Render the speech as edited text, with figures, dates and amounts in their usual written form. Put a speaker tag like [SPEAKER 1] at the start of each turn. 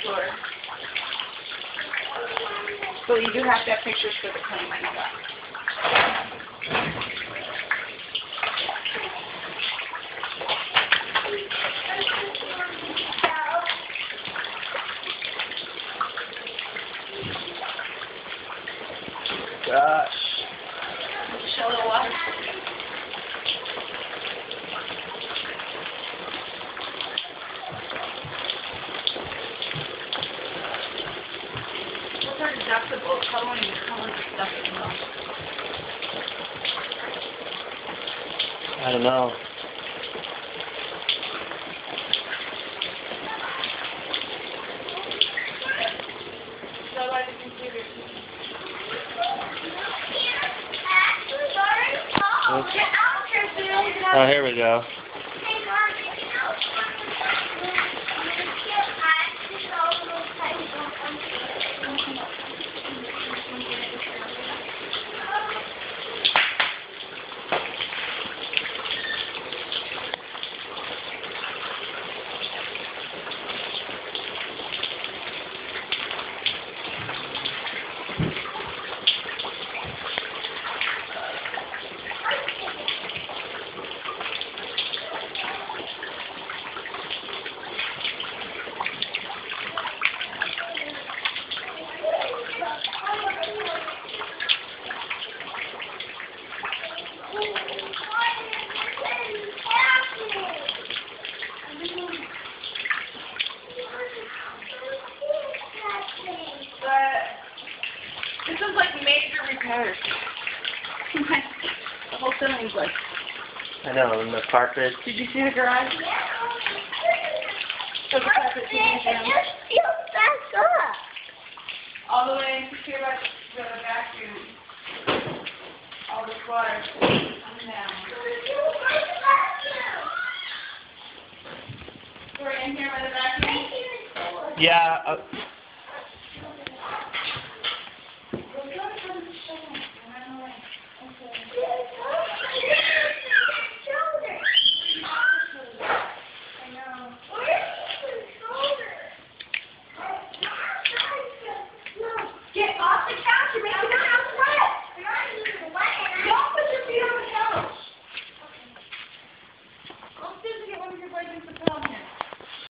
[SPEAKER 1] floor. So you do have to have pictures for the claim, I know that.
[SPEAKER 2] Gosh.
[SPEAKER 1] Show the water. What's our deductible? How much deductible?
[SPEAKER 2] I don't know.
[SPEAKER 1] So by the computer.
[SPEAKER 2] Oh, here we go.
[SPEAKER 1] This is like major repairs. The whole ceiling's like.
[SPEAKER 2] I know, and the carpet.
[SPEAKER 1] Did you see the garage? So the carpet's all the way to the vacuum. All this water coming down. We're in here by the vacuum.
[SPEAKER 2] Yeah.